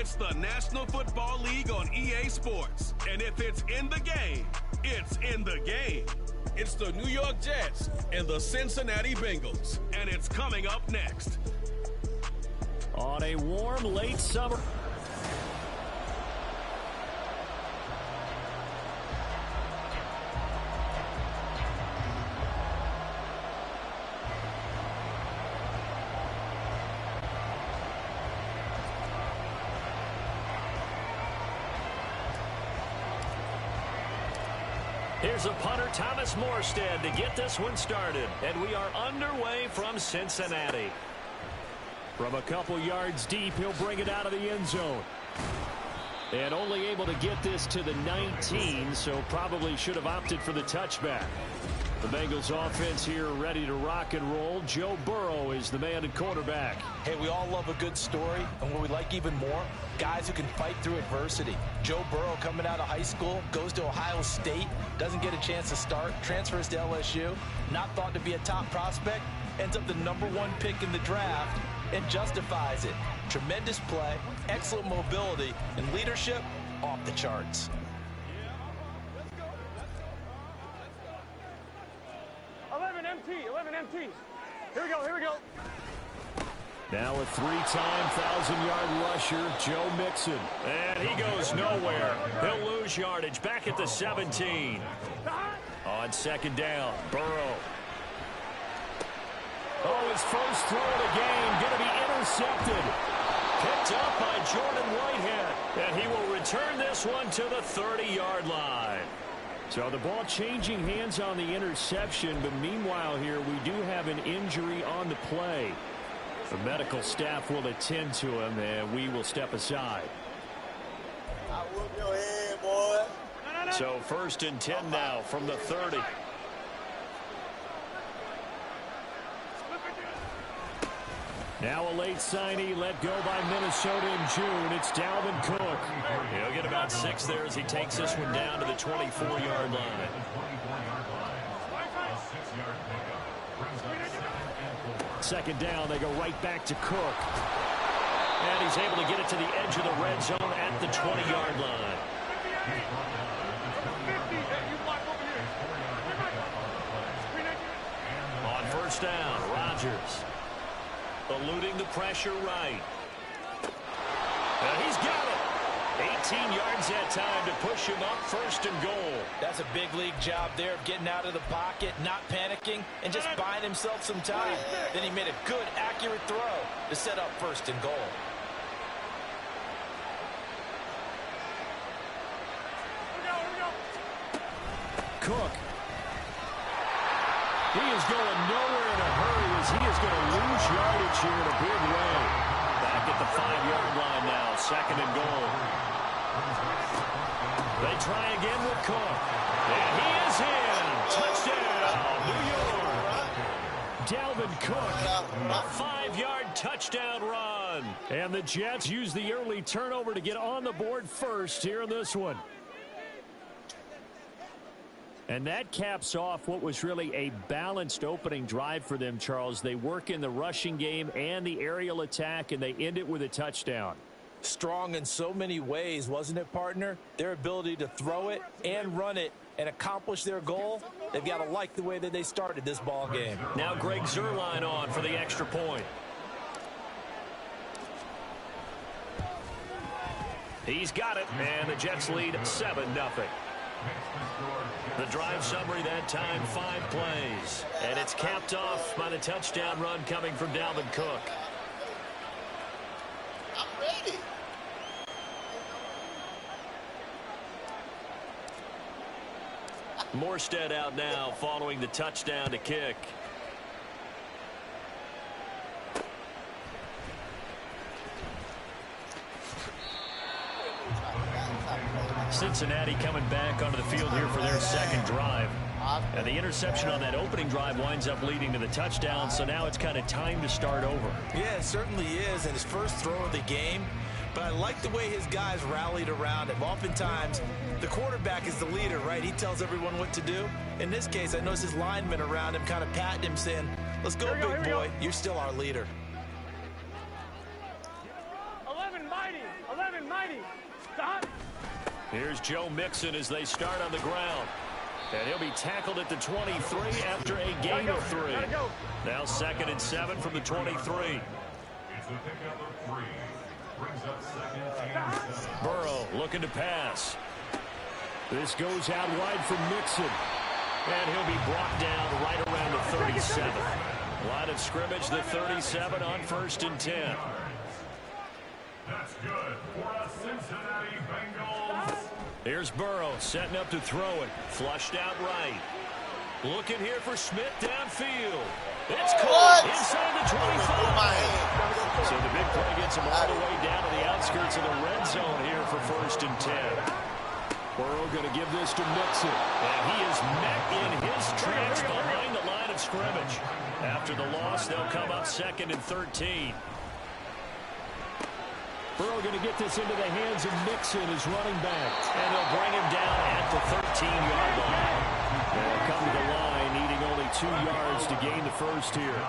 It's the National Football League on EA Sports. And if it's in the game, it's in the game. It's the New York Jets and the Cincinnati Bengals. And it's coming up next. On a warm late summer. Here's a punter, Thomas Morstead, to get this one started. And we are underway from Cincinnati. From a couple yards deep, he'll bring it out of the end zone. And only able to get this to the 19, so probably should have opted for the touchback. The Bengals offense here ready to rock and roll. Joe Burrow is the man at quarterback. Hey, we all love a good story, and what we like even more, guys who can fight through adversity. Joe Burrow coming out of high school, goes to Ohio State, doesn't get a chance to start, transfers to LSU, not thought to be a top prospect, ends up the #1 pick in the draft, and justifies it. Tremendous play, excellent mobility, and leadership off the charts. 11 MTs. Here we go. Now a three-time 1,000-yard rusher, Joe Mixon. And he goes nowhere. He'll lose yardage back at the 17. On second down, Burrow. Oh, his first throw of the game going to be intercepted. Picked up by Jordan Whitehead. And he will return this one to the 30-yard line. So the ball changing hands on the interception, but meanwhile here we do have an injury on the play. The medical staff will attend to him, and we will step aside. I whoop your head, boy. So 1st and 10 now from the 30. Now a late signee let go by Minnesota in June. It's Dalvin Cook. He'll get about 6 there as he takes this one down to the 24-yard line. Second down, they go right back to Cook. And he's able to get it to the edge of the red zone at the 20-yard line. On first down, Rodgers. Eluding the pressure right. And he's got it. 18 yards that time to push him up 1st and goal. That's a big league job there of getting out of the pocket, not panicking, and just buying himself some time. Then he made a good, accurate throw to set up 1st and goal. Cook. He is going nowhere in a hurry as he is going to lose yardage here in a big way. Back at the 5-yard line now, 2nd and goal. They try again with Cook. And he is in. Touchdown, New York. Dalvin Cook, a 5-yard touchdown run. And the Jets use the early turnover to get on the board first here in this one. And that caps off what was really a balanced opening drive for them, Charles. They work in the rushing game and the aerial attack, and they end it with a touchdown. Strong in so many ways, wasn't it, partner? Their ability to throw it and run it and accomplish their goal, they've got to like the way that they started this ball game. Now Greg Zuerlein on for the extra point. He's got it, and the Jets lead 7-0. The drive summary that time, 5 plays. And it's capped off by the touchdown run coming from Dalvin Cook. I'm ready. Morstead out now following the touchdown to kick. Cincinnati coming back onto the field here for their second drive. And the interception on that opening drive winds up leading to the touchdown, so now it's kind of time to start over. Yeah, it certainly is, and his first throw of the game. But I like the way his guys rallied around him. Oftentimes, the quarterback is the leader, right? He tells everyone what to do. In this case, I noticed his linemen around him kind of patting him, saying, let's go, big boy. You're still our leader. 11 mighty. 11 Here's Joe Mixon as they start on the ground. And he'll be tackled at the 23 after a gain of 3. Now 2nd and 7 from the 23. Burrow looking to pass. This goes out wide from Mixon. And he'll be brought down right around the 37. Line of scrimmage, the 37 on 1st and 10. That's good for a Cincinnati Bengals. Here's Burrow setting up to throw it. Flushed out right. Looking here for Smith downfield. It's caught inside the 25. So the big play gets him all the way down to the outskirts of the red zone here for 1st and 10. Burrow going to give this to Mixon. And he is met in his tracks behind the line of scrimmage. After the loss, they'll come up 2nd and 13. Burrow going to get this into the hands of Mixon as running back. And they'll bring him down at the 13-yard line. They'll come to the line, needing only 2 yards to gain the first here.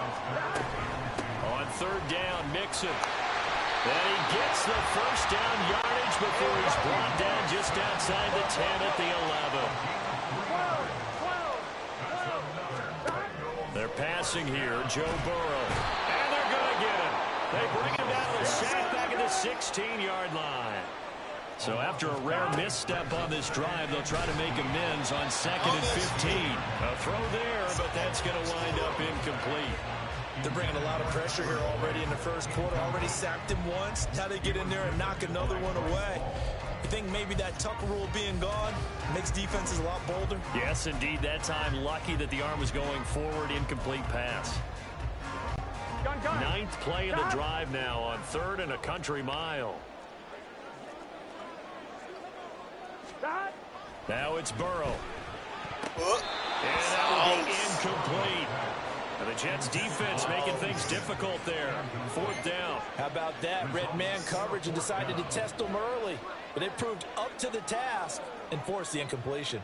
On 3rd down, Mixon. And he gets the first down yardage before he's brought down just outside the 10 at the 11. They're passing here, Joe Burrow. And they're going to get him. They bring him down to the sack back at the 16-yard line. So after a rare misstep on this drive, they'll try to make amends on 2nd and 15. A throw there, but that's going to wind up incomplete. They're bringing a lot of pressure here already in the first quarter. Already sacked him once. Now they get in there and knock another one away. You think maybe that Tucker rule being gone makes defenses a lot bolder? Yes, indeed. That time, lucky that the arm was going forward. Incomplete pass. 9th play of the drive now on 3rd and a country mile. Now it's Burrow. And that will be incomplete. And the Jets defense making things difficult there. 4th down. How about that? Red man coverage and decided to test them early. But they proved up to the task and forced the incompletion.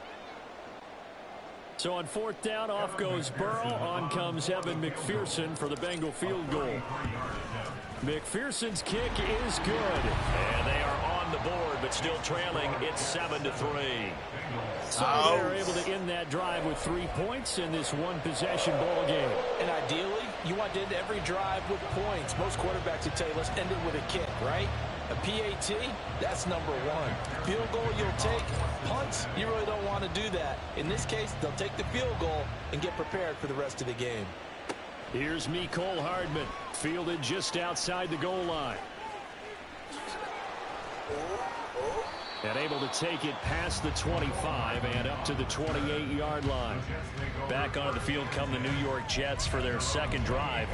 So on 4th down, off goes Burrow. On comes Evan McPherson for the Bengal field goal. McPherson's kick is good. And they are on the board, but still trailing. It's 7-3. So they're able to end that drive with 3 points in this one-possession ball game. And ideally, you want to end every drive with points. Most quarterbacks would tell you, let's end it with a kick, right? A PAT, that's number 1. Field goal you'll take. Punts, you really don't want to do that. In this case, they'll take the field goal and get prepared for the rest of the game. Here's Mecole Hardman, fielded just outside the goal line. And able to take it past the 25 and up to the 28-yard line. Back onto the field come the New York Jets for their 2nd drive.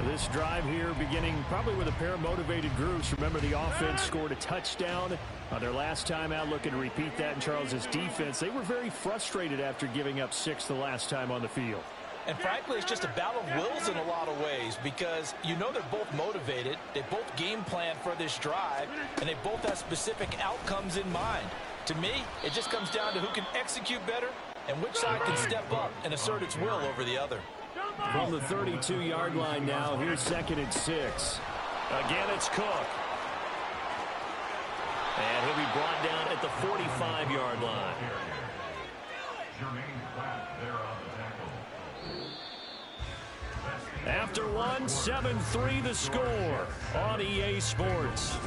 This drive here beginning probably with a pair of motivated groups. Remember, the offense scored a touchdown on their last time out. Looking to repeat that in Charles's defense. They were very frustrated after giving up 6 the last time on the field. And frankly, it's just a battle of wills in a lot of ways because you know they're both motivated. They both game plan for this drive, and they both have specific outcomes in mind. To me, it just comes down to who can execute better and which side can step up and assert its will over the other. From the 32-yard line now, here's 2nd and 6. Again, it's Cook. And he'll be brought down at the 45-yard line. After one, 7-3 the score on EA Sports.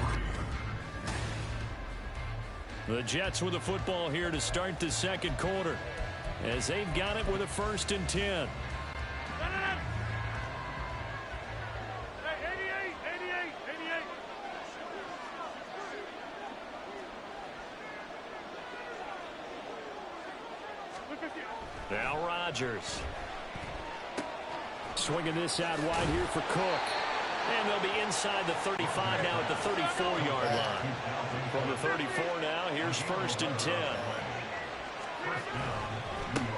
The Jets with the football here to start the 2nd quarter as they've got it with a 1st and 10. Now Rodgers. Swinging this out wide here for Cook. And they'll be inside the 35 now at the 34-yard line. From the 34 now, here's 1st and 10.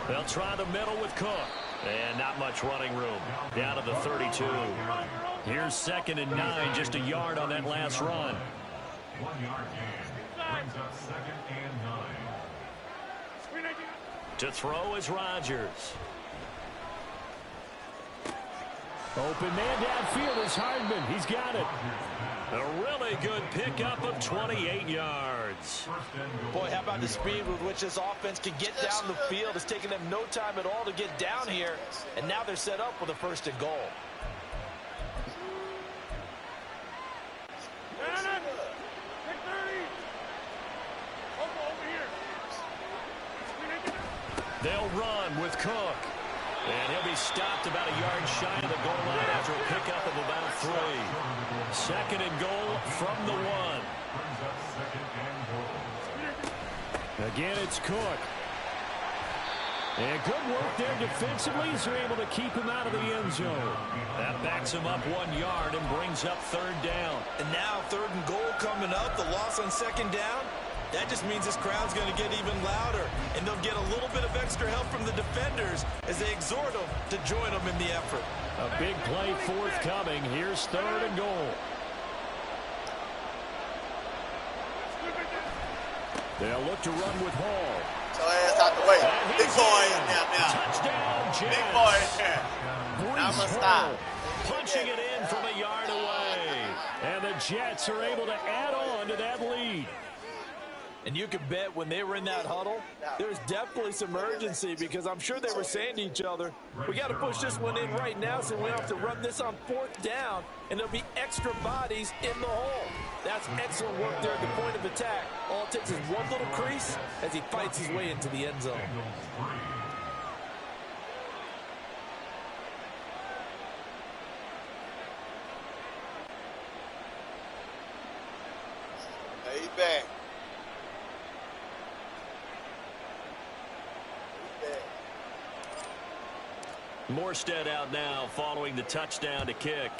They'll try the middle with Cook. And not much running room. Down to the 32. Here's 2nd and 9, just a yard on that last run. 1 yard gain. Brings up 2nd and 9. To throw is Rodgers. Open man downfield is Hardman. He's got it. A really good pickup of 28 yards. Boy, how about the speed with which this offense can get down the field? It's taken them no time at all to get down here, and now they're set up with a 1st and goal. They'll run with Cook. And he'll be stopped about a yard shy of the goal line after a pickup of about 3. 2nd and goal from the 1. Again, it's Cook. And good work there defensively as they're able to keep him out of the end zone. That backs him up 1 yard and brings up 3rd down. And now 3rd and goal coming up. The loss on 2nd down. That just means this crowd's going to get even louder, and they'll get a little bit of extra help from the defenders as they exhort them to join them in the effort. A big play forthcoming. Here's 3rd and goal. They'll look to run with Hall. So ass out the way. Big boy in there now. Touchdown, Jets. Big boy in there. Now I'm going to stop. Punching it in from a yard away. And the Jets are able to add on to that lead. And you can bet when they were in that huddle, there's definitely some urgency because I'm sure they were saying to each other, we got to push this one in right now so we don't have to run this on 4th down, and there'll be extra bodies in the hole. That's excellent work there at the point of attack. All it takes is one little crease as he fights his way into the end zone. Hey, back. Morstead out now following the touchdown to kick.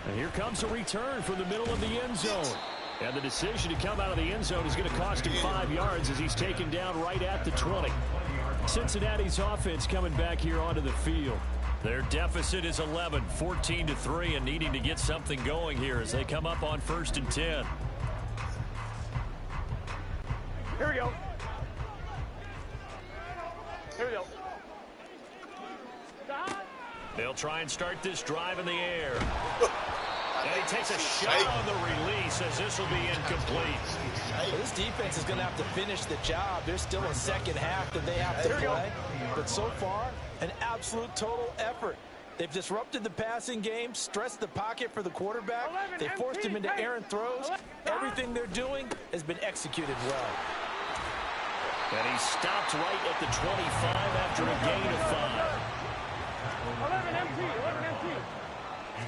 And here comes a return from the middle of the end zone. And the decision to come out of the end zone is going to cost him 5 yards as he's taken down right at the 20. Cincinnati's offense coming back here onto the field. Their deficit is 11, 14-3, and needing to get something going here as they come up on 1st and 10. Here we go. Here we go. They'll try and start this drive in the air. And he takes a shot on the release as this will be incomplete. Well, this defense is going to have to finish the job. There's still a 2nd half that they have to play. But so far, an absolute total effort. They've disrupted the passing game, stressed the pocket for the quarterback. They forced him into errant throws. Everything they're doing has been executed well. And he stopped right at the 25 after a gain of 5. 11 empty.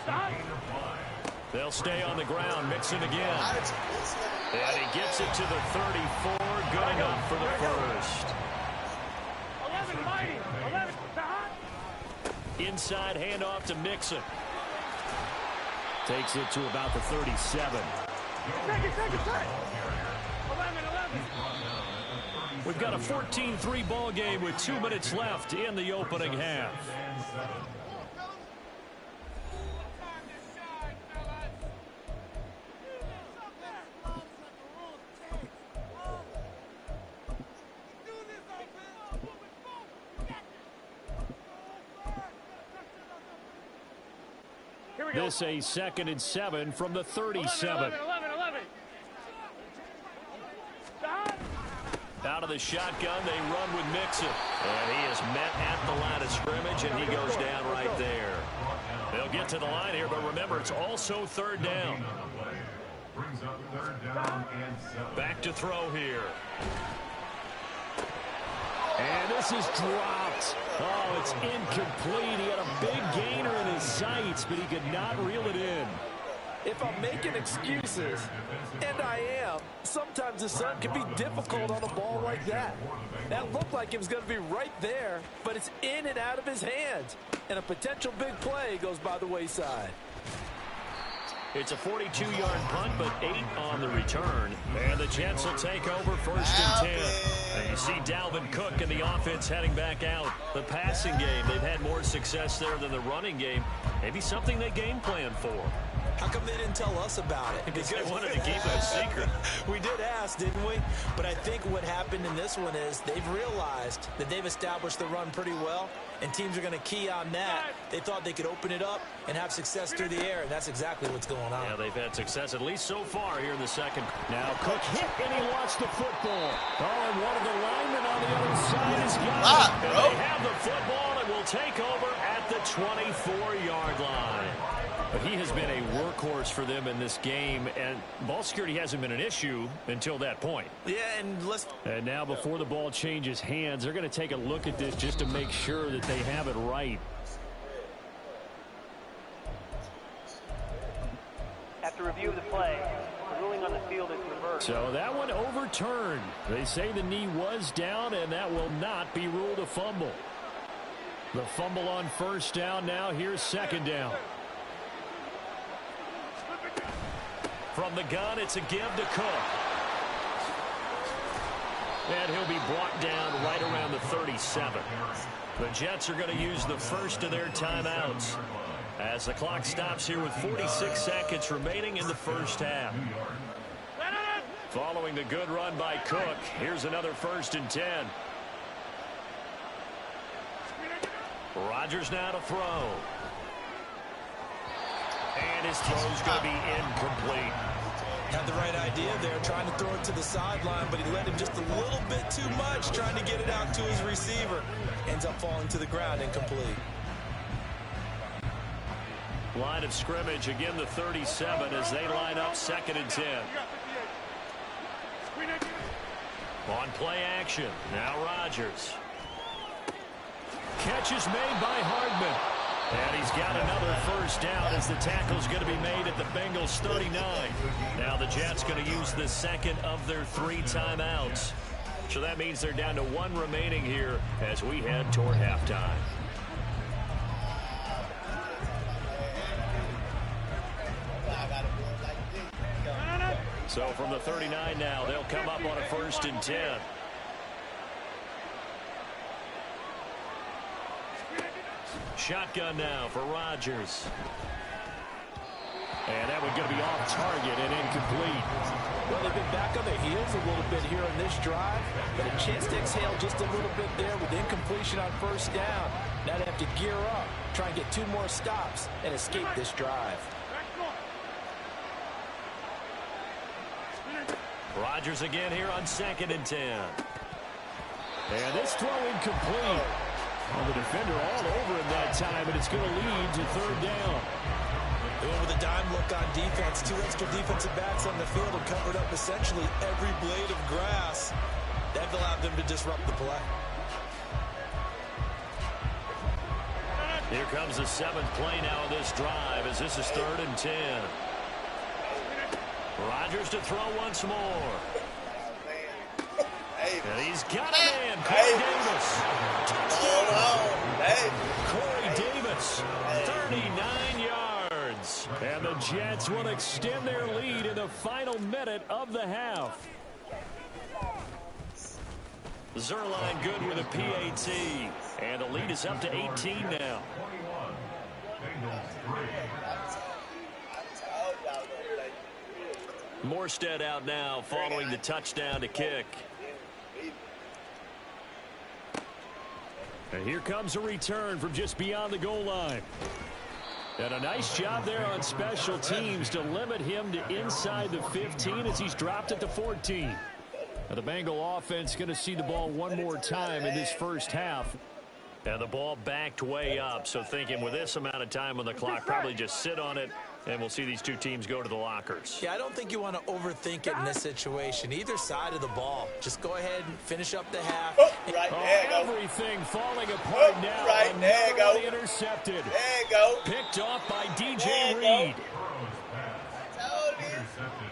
Stop. They'll stay on the ground, Mixon again. And he gets it to the 34, good enough for the 1st. 11 mighty. 11. Inside handoff to Mixon. Takes it to about the 37. Second. 11. We've got a 14-3 ball game with 2 minutes left in the opening half. This a 2nd and 7 from the 37. 11. Out of the shotgun, they run with Mixon. And he is met at the line of scrimmage, and he goes down right there. They'll get to the line here, but remember, it's also 3rd down. Back to throw here. And this is dropped. Oh, it's incomplete. He had a big gainer in his sights, but he could not reel it in. If I'm making excuses, and I am, sometimes the sun can be difficult on a ball like that. That looked like it was going to be right there, but it's in and out of his hands. And a potential big play goes by the wayside. It's a 42-yard punt, but 8 on the return. And the Jets will take over 1st and 10. And you see Dalvin Cook and the offense heading back out. The passing game, they've had more success there than the running game. Maybe something they game plan for. How come they didn't tell us about it? Because they wanted to keep it a secret. We did ask, didn't we? But I think what happened in this one is they've realized that they've established the run pretty well, and teams are going to key on that. They thought they could open it up and have success through the air, and that's exactly what's going on. Yeah, they've had success, at least so far here in the second. Now Cook hit, and he lost the football. Oh, and one of the linemen on the other side is got it. And they have the football and will take over at the 24-yard line. But he has been a workhorse for them in this game, and ball security hasn't been an issue until that point. Yeah, and now before the ball changes hands, they're going to take a look at this just to make sure that they have it right. After review of the play, the ruling on the field is reversed. So that one overturned. They say the knee was down, and that will not be ruled a fumble. The fumble on first down now. Here's second down. From the gun, it's a give to Cook. And he'll be brought down right around the 37. The Jets are going to use the first of their timeouts as the clock stops here with 46 seconds remaining in the first half. Following the good run by Cook, here's another 1st and 10. Rodgers now to throw. And his throw's going to be incomplete. Had the right idea there, trying to throw it to the sideline, but he let him just a little bit too much, trying to get it out to his receiver. Ends up falling to the ground, incomplete. Line of scrimmage, again the 37 as they line up 2nd and 10. On play action, now Rodgers. Catch is made by Hardman. And he's got another first down as the tackle's going to be made at the Bengals 39. Now the Jets going to use the second of their 3 timeouts. So that means they're down to 1 remaining here as we head toward halftime. So from the 39 now, they'll come up on a 1st and 10. Shotgun now for Rodgers. And that one's going to be off target and incomplete. Well, they've been back on their heels a little bit here on this drive, but a chance to exhale just a little bit there with incompletion on first down. Now they have to gear up, try and get 2 more stops and escape this drive. Rodgers again here on 2nd and 10. And this throw incomplete. Well, the defender all over him that time, and it's going to lead to 3rd down. They went with a dime look on defense. 2 extra defensive backs on the field and covered up essentially every blade of grass. That allowed them to disrupt the play. Here comes the 7th play now of this drive as this is 3rd and 10. Rodgers to throw once more. And he's got a man, Corey Davis. Corey Davis, 39 yards. And the Jets will extend their lead in the final minute of the half. Zerline good with a PAT. And the lead is up to 18 now. Morstead out now following the touchdown to kick. And here comes a return from just beyond the goal line. And a nice job there on special teams to limit him to inside the 15 as he's dropped it to 14. Now the Bengal offense going to see the ball one more time in this first half. And the ball backed way up, so thinking with this amount of time on the clock, probably just sit on it, and we'll see these 2 teams go to the lockers. Yeah, I don't think you want to overthink it in this situation. Either side of the ball. Just go ahead and finish up the half. Everything falling apart now. Another one intercepted. Picked off by DJ Reed.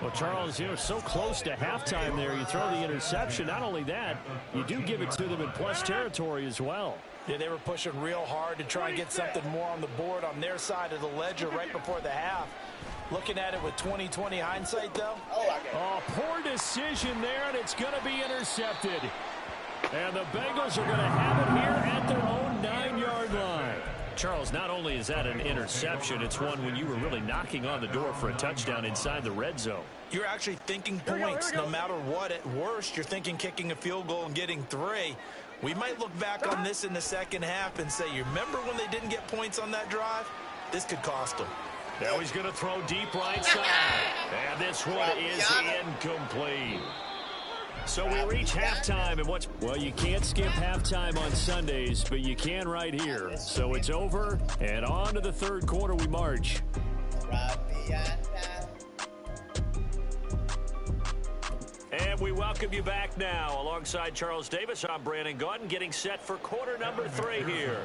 Well, Charles, so close to halftime there. You throw the interception. Not only that, you do give it to them in plus territory as well. Yeah, they were pushing real hard to try and get something more on the board on their side of the ledger right before the half. Looking at it with 20/20 hindsight, though. Oh, poor decision there, and it's going to be intercepted. And the Bengals are going to have it here at their own 9-yard line. Charles, not only is that an interception, it's one when you were really knocking on the door for a touchdown inside the red zone. You're actually thinking points no matter what. At worst, you're thinking kicking a field goal and getting 3. We might look back on this in the second half and say, you remember when they didn't get points on that drive? This could cost them. Now he's going to throw deep right side. And this one is incomplete. So we reach halftime, and well, you can't skip halftime on Sundays, but you can right here. So it's over, and on to the third quarter we march. And we welcome you back now. Alongside Charles Davis, I'm Brandon Gaudin, getting set for quarter number 3 here.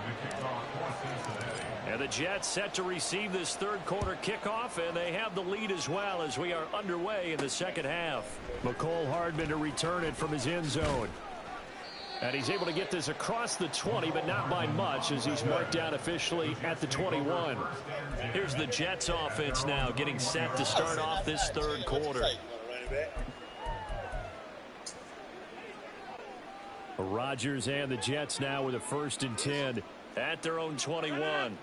And the Jets set to receive this third quarter kickoff, and they have the lead as well as we are underway in the second half. McCole Hardman to return it from his end zone. And he's able to get this across the 20, but not by much, as he's marked down officially at the 21. Here's the Jets offense now getting set to start off this third quarter. Rodgers and the Jets now with a 1st and 10 at their own 21.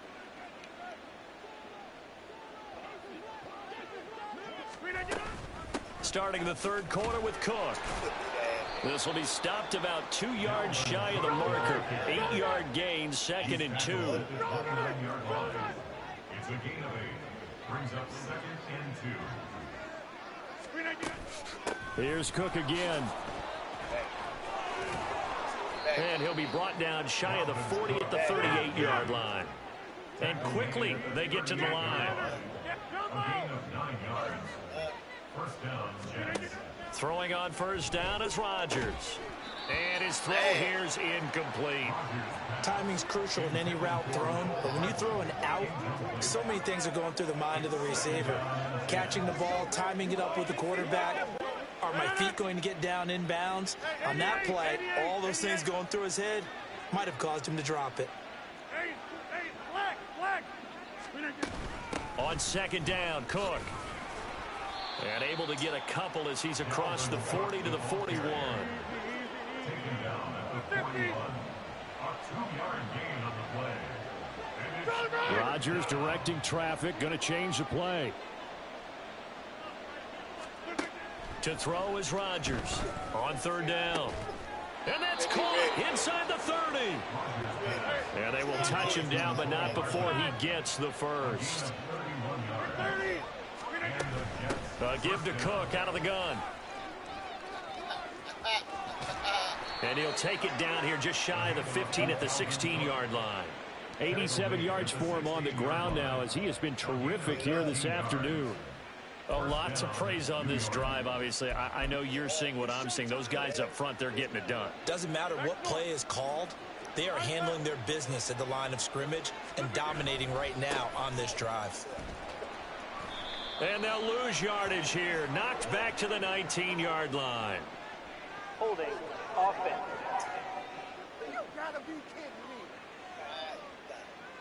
Starting the third quarter with Cook. This will be stopped about 2 yards shy of the marker. 8-yard gain, 2nd and 2. It's a gain of 8. Brings up 2nd and 2. Here's Cook again. And he'll be brought down shy of the 40 at the 38-yard line. And quickly they get to the line. A gain of 9 yards. First down, Jets. Throwing on first down is Rodgers. And his throw here is incomplete. Timing's crucial in any route thrown, but when you throw an out, so many things are going through the mind of the receiver. Catching the ball, timing it up with the quarterback. Are my feet going to get down inbounds? On that play, all those things going through his head might have caused him to drop it. On second down, Cook. And able to get a couple as he's across the 40 to the 41. Taken down at the 41. A 2-yard gain on the play. Rodgers directing traffic, going to change the play. To throw is Rodgers on third down. And that's caught inside the 30. And they will touch him down, but not before he gets the first. Give to Cook out of the gun. And he'll take it down here just shy of the 15 at the 16-yard line. 87 yards for him on the ground now as he has been terrific here this afternoon. A lot to praise on this drive, obviously. I know you're seeing what I'm seeing. Those guys up front, they're getting it done. Doesn't matter what play is called. They are handling their business at the line of scrimmage and dominating right now on this drive. And they'll lose yardage here. Knocked back to the 19-yard line. Holding. Offense. You gotta be kidding me.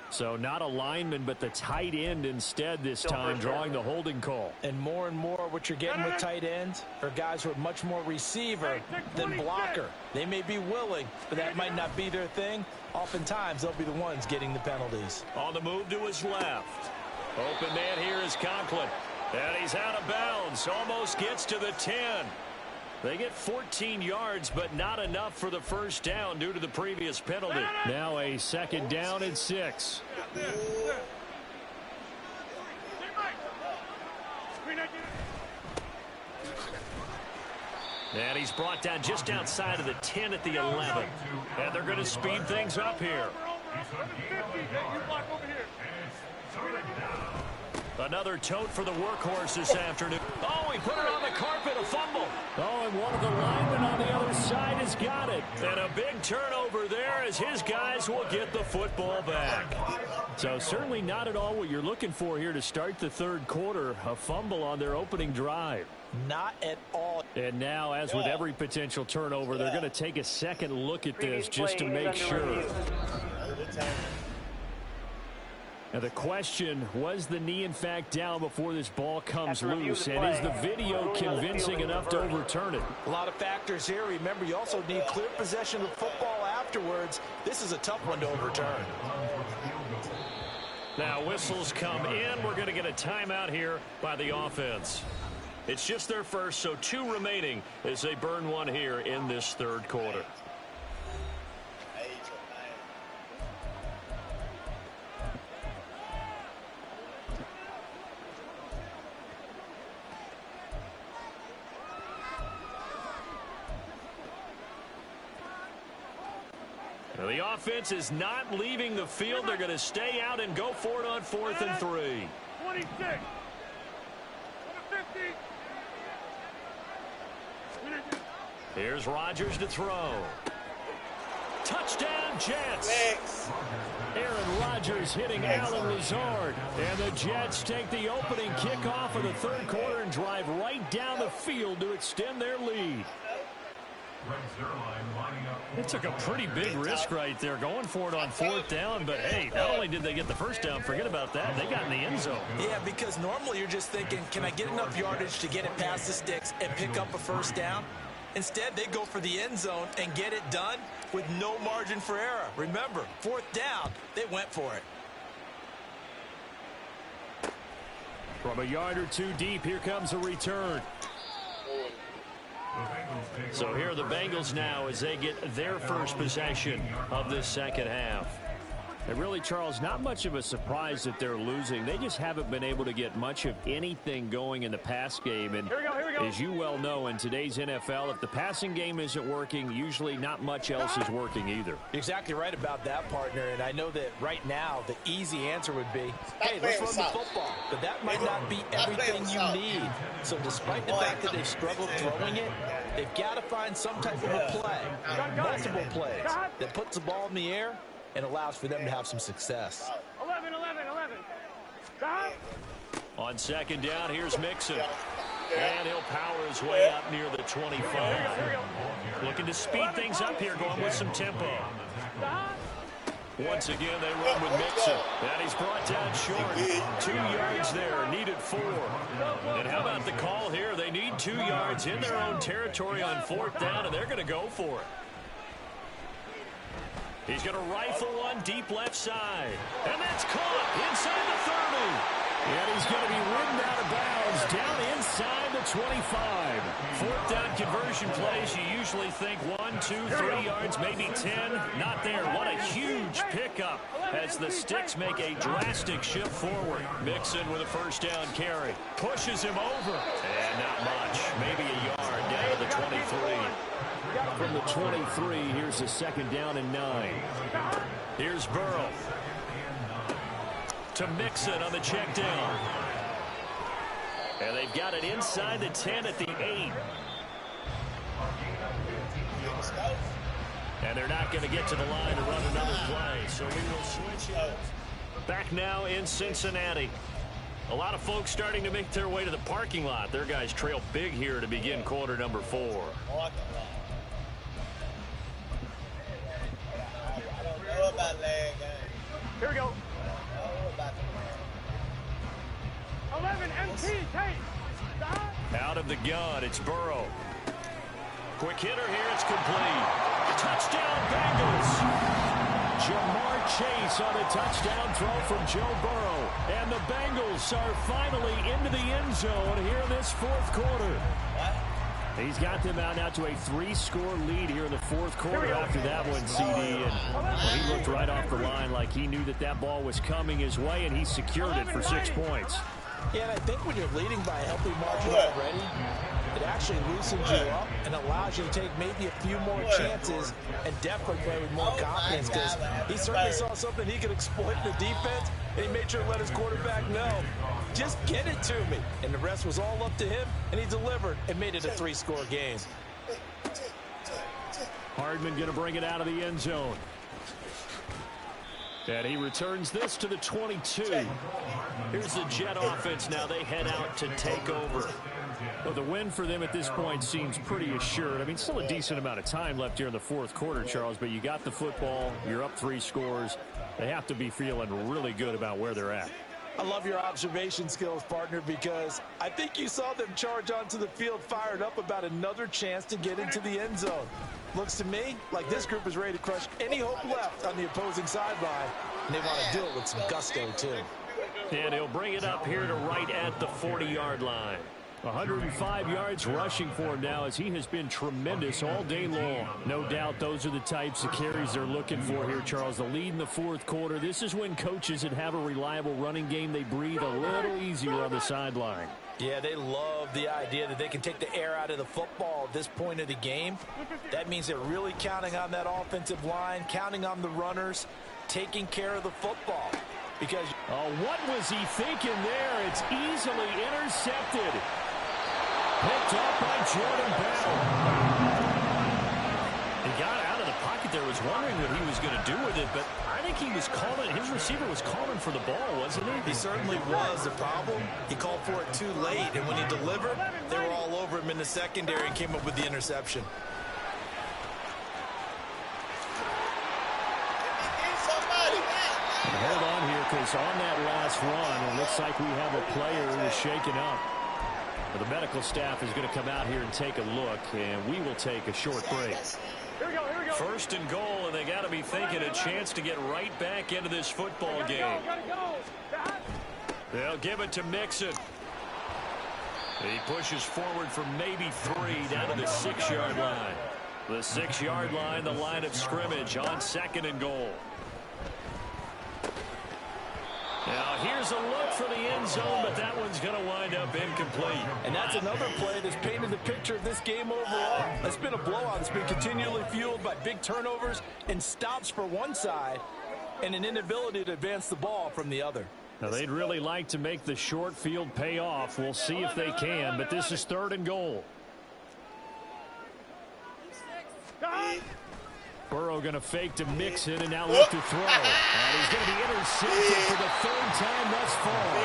So not a lineman, but the tight end instead this time, drawing the holding call. And more what you're getting with tight ends are guys who are much more receiver than blocker. They may be willing, but that might not be their thing. Oftentimes, they'll be the ones getting the penalties. On the move to his left. Open man here is Conklin. And he's out of bounds. Almost gets to the 10. They get 14 yards, but not enough for the first down due to the previous penalty. Now a second down and 6. And he's brought down just outside of the 10 at the 11. And they're going to speed things up here. Another tote for the workhorse this afternoon. Oh, he put it on the carpet, a fumble. Oh, and one of the linemen on the other side has got it. And a big turnover there as his guys will get the football back. So certainly not at all what you're looking for here to start the third quarter. A fumble on their opening drive. Not at all. And now, as with every potential turnover, they're going to take a second look at this just to make sure. Now the question, was the knee in fact down before this ball comes loose? And is the video convincing enough to overturn it? A lot of factors here. Remember, you also need clear possession of football after. afterwards, this is a tough one to overturn. Now whistles come in. We're going to get a timeout here by the offense. It's just their first, so 2 remaining as they burn one here in this third quarter. Now the offense is not leaving the field. They're going to stay out and go for it on 4th and 3. 26. Number 50. Here's Rodgers to throw. Touchdown, Jets. Next. Aaron Rodgers hitting Alan Lazard. And the Jets take the opening kickoff of the third quarter and drive right down the field to extend their lead. They took a pretty big risk right there going for it on 4th down. But, hey, not only did they get the first down, forget about that, they got in the end zone. Yeah, because normally you're just thinking, can I get enough yardage to get it past the sticks and pick up a first down? Instead, they go for the end zone and get it done with no margin for error. Remember, 4th down, they went for it. From a yard or 2 deep, here comes a return. So here are the Bengals now as they get their first possession of this second half. And really, Charles, not much of a surprise that they're losing. They just haven't been able to get much of anything going in the pass game. And Here we go. as you well know, in today's NFL, if the passing game isn't working, usually not much else is working either. You're exactly right about that, partner. And I know that right now the easy answer would be, hey, let's run the football. But that might not be everything you need. So despite the fact that they've struggled throwing it, they've got to find some type of a play, multiple plays, that puts the ball in the air and allows for them to have some success. 11. Stop. On second down, here's Mixon. And he'll power his way up near the 25. Here we go. Looking to speed things up here, going with some tempo. Stop. Once again, they run with Mixon. And he's brought down short. 2 yards there, needed 4. And how about the call here? They need 2 yards in their own territory on 4th down, and they're going to go for it. He's going to rifle one deep left side. And that's caught inside the 30. And he's going to be ridden out of bounds down inside the 25. 4th down conversion plays, you usually think 1, 2, 3 yards, maybe 10. Not there. What a huge pickup as the Sticks make a drastic shift forward. Mixon with a first down carry. Pushes him over. And not much. Maybe a yard down to the 23. From the 23, here's the second down and 9. Here's Burrow. To Mixon on the check down. And they've got it inside the 10 at the 8. And they're not going to get to the line to run another play. So we will switch it. Back now in Cincinnati. A lot of folks starting to make their way to the parking lot. Their guys trail big here to begin quarter number 4. Here we go. 11 MT, Tate. Stop. Out of the gun, it's Burrow. Quick hitter here, it's complete. Touchdown, Bengals. Jamar Chase on a touchdown throw from Joe Burrow. And the Bengals are finally into the end zone here in this 4th quarter. He's got them out now to a 3-score lead here in the 4th quarter after that one, CD. And he looked right off the line like he knew that that ball was coming his way, and he secured it for 6 points. Yeah, and I think when you're leading by a healthy margin already, it actually loosens you up and allows you to take maybe a few more chances and definitely play with more confidence, because he certainly saw something he could exploit in the defense, and he made sure to let his quarterback know, just get it to me. And the rest was all up to him, and he delivered and made it a 3-score game. Hardman going to bring it out of the end zone. And he returns this to the 22. Here's the Jet offense now. They head out to take over. Well, the win for them at this point seems pretty assured. I mean, still a decent amount of time left here in the 4th quarter, Charles, but you got the football. You're up 3 scores. They have to be feeling really good about where they're at. I love your observation skills, partner, because I think you saw them charge onto the field fired up about another chance to get into the end zone. Looks to me like this group is ready to crush any hope left on the opposing sideline, and they want to do it with some gusto, too. And he'll bring it up here to right at the 40-yard line. 105 yards rushing for him now as he has been tremendous all day long. No doubt those are the types of carries they're looking for here, Charles. The lead in the fourth quarter. This is when coaches that have a reliable running game, they breathe a little easier on the sideline. Yeah, they love the idea that they can take the air out of the football at this point of the game. That means they're really counting on that offensive line, counting on the runners, taking care of the football. Because what was he thinking there? It's easily intercepted. Picked up by Jordan Battle. He got out of the pocket there, was wondering what he was going to do with it, but I think he was calling, his receiver was calling for the ball, wasn't he? He certainly was. The problem, he called for it too late, and when he delivered, they were all over him in the secondary and came up with the interception. Hold on here, because on that last run, it looks like we have a player who is shaken up. The medical staff is going to come out here and take a look, and we will take a short break. Here we go, here we go. First and goal, and they got to be thinking a chance to get right back into this football game. They'll give it to Mixon. He pushes forward for maybe 3 down to the 6-yard line. The 6-yard line, the line of scrimmage on second and goal. Now, here's a look for the end zone, but that one's going to wind up incomplete. And that's another play that's painted the picture of this game overall. It's been a blowout. It's been continually fueled by big turnovers and stops for one side and an inability to advance the ball from the other. Now, they'd really like to make the short field pay off. We'll see if they can, but this is third and goal. Burrow going to fake to Mixon and now look to throw. And he's going to be intercepted for the third time thus far.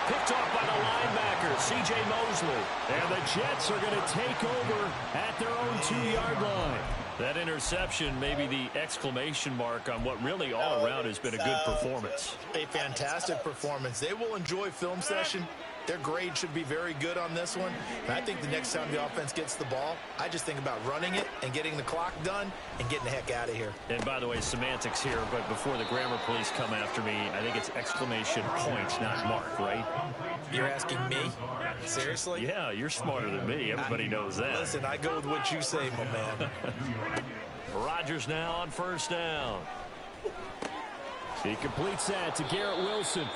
Picked off by the linebacker, C.J. Mosley. And the Jets are going to take over at their own 2-yard line. That interception may be the exclamation mark on what really all around has been a good performance. A fantastic performance. They will enjoy film session. Their grade should be very good on this one. And I think the next time the offense gets the ball, I just think about running it and getting the clock done and getting the heck out of here. And by the way, semantics here, but before the grammar police come after me, I think it's exclamation point, not mark, right? You're asking me? Seriously? Yeah, you're smarter than me. Everybody knows that. Listen, I go with what you say, my man. Rodgers now on first down. He completes that to Garrett Wilson.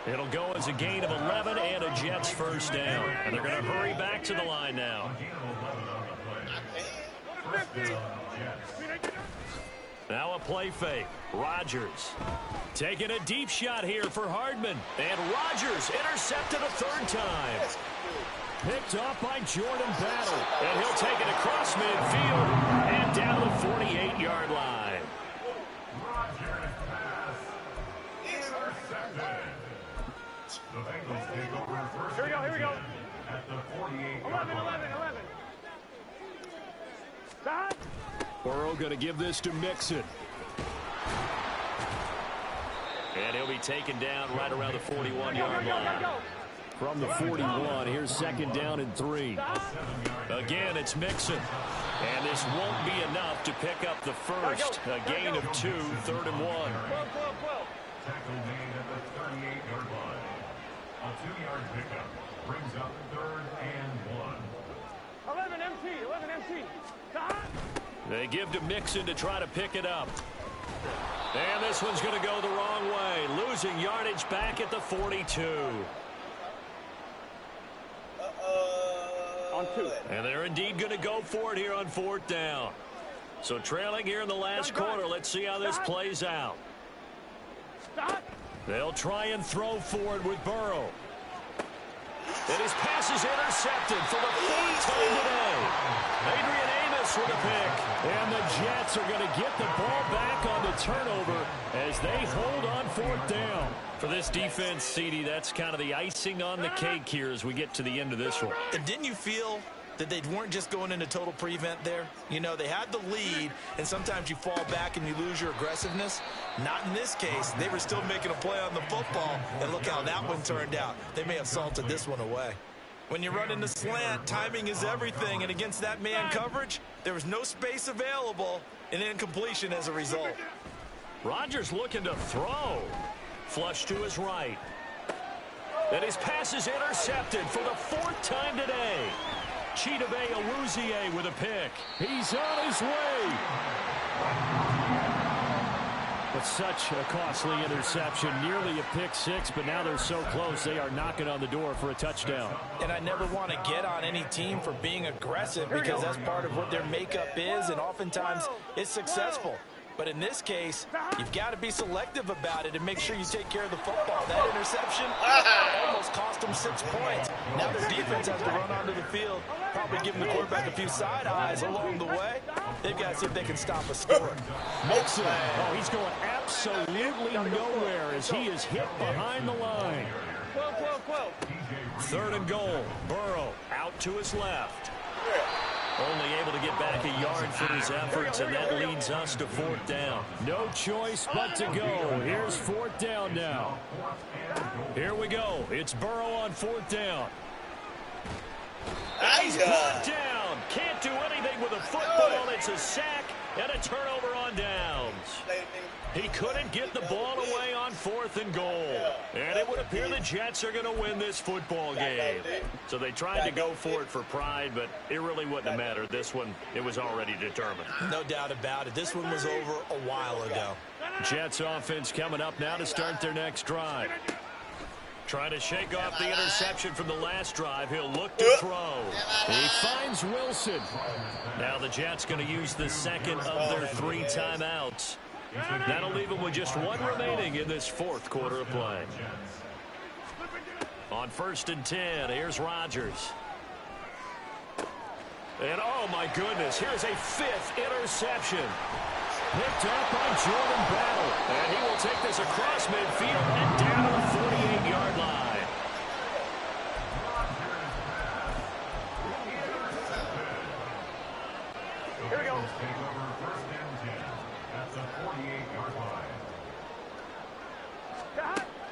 It'll go as a gain of 11 and a Jets first down. And they're going to hurry back to the line now. Now a play fake. Rodgers taking a deep shot here for Hardman. And Rodgers intercepted a third time. Picked off by Jordan Battle. And he'll take it across midfield and down the 48-yard line. Here we go, here we go. At the 48. 11. Stop. Burrow going to give this to Mixon. And he'll be taken down right around the 41-yard line. From the 41, here's second down and 3. Again, it's Mixon. And this won't be enough to pick up the first. A gain of 2, third and 1. Tackle made at the 38-yard line. A 2-yard pickup brings up third and 1. 11 MT. Stop. They give to Mixon to try to pick it up. And this one's going to go the wrong way. Losing yardage back at the 42. On 2. And they're indeed going to go for it here on fourth down. So trailing here in the last quarter. Let's see how this plays out. Stop. They'll try and throw for it with Burrow. And his pass is intercepted for the fourth time today. Adrian Amos with a pick. And the Jets are going to get the ball back on the turnover as they hold on fourth down. For this defense, CD, that's kind of the icing on the cake here as we get to the end of this one. And didn't you feel that they weren't just going into total prevent there? You know, they had the lead, and sometimes you fall back and you lose your aggressiveness. Not in this case. They were still making a play on the football, and look how that one turned out. They may have salted this one away. When you run in the slant, timing is everything, and against that man coverage, there was no space available, and incompletion as a result. Rodgers looking to throw. Flush to his right. And his pass is intercepted for the 4th time today. Chidobe Awuzie with a pick. He's on his way. But such a costly interception, nearly a pick six, but now they're so close they are knocking on the door for a touchdown. And I never want to get on any team for being aggressive because that's part of what their makeup is, and oftentimes it's successful. But in this case, you've got to be selective about it and make sure you take care of the football. That interception almost cost them 6 points. Now their defense has to run onto the field, probably giving the quarterback a few side eyes along the way. They've got to see if they can stop a score. Mixon. Oh, he's going absolutely nowhere as he is hit behind the line. 3rd and goal. Burrow out to his left. Only able to get back a yard for his efforts, and that leads us to 4th down. No choice but to go. Here's 4th down now. Here we go. It's Burrow on 4th down. He's brought down. Can't do anything with a football. It's a sack and a turnover on downs. He couldn't get the ball away on 4th and goal. And it would appear the Jets are going to win this football game. So they tried to go for it for pride, but it really wouldn't have mattered. This one, it was already determined. No doubt about it. This one was over a while ago. Jets offense coming up now to start their next drive. Trying to shake off the interception from the last drive. He'll look to throw. He finds Wilson. Now the Jets going to use the second of their 3 timeouts. That'll leave them with just 1 remaining in this 4th quarter of play. On 1st and 10, here's Rodgers. And oh my goodness, here's a 5th interception. Picked up by Jordan Battle. And he will take this across midfield and down to the 48-yard line. Here we go.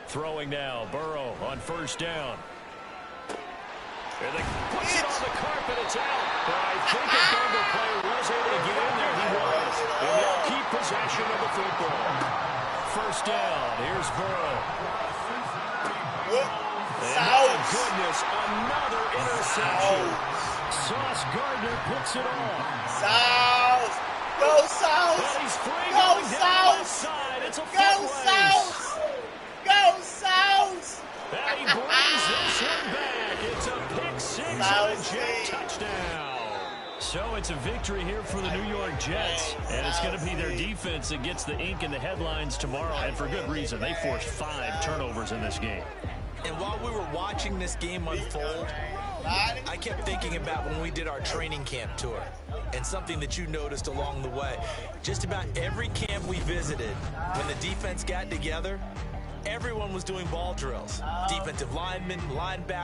Throwing now, Burrow on 1st down. And they puts it on the carpet, it's out. But I think a Bengal player was able to get in there. He was. And they'll keep possession of the football. 1st down, here's Burrow. And my goodness, another interception. Sauce Gardner puts it on. South! Go South! And he's free Go going down South! the left side. It's a Go foot race. South! Go South! And he brings this one back. It's a pick six and a Jet touchdown. So it's a victory here for the New York Jets. And it's going to be their defense that gets the ink in the headlines tomorrow. And for good reason. They forced 5 turnovers in this game. And while we were watching this game unfold, I kept thinking about when we did our training camp tour and something that you noticed along the way. Just about every camp we visited, when the defense got together, everyone was doing ball drills. Defensive linemen, linebackers.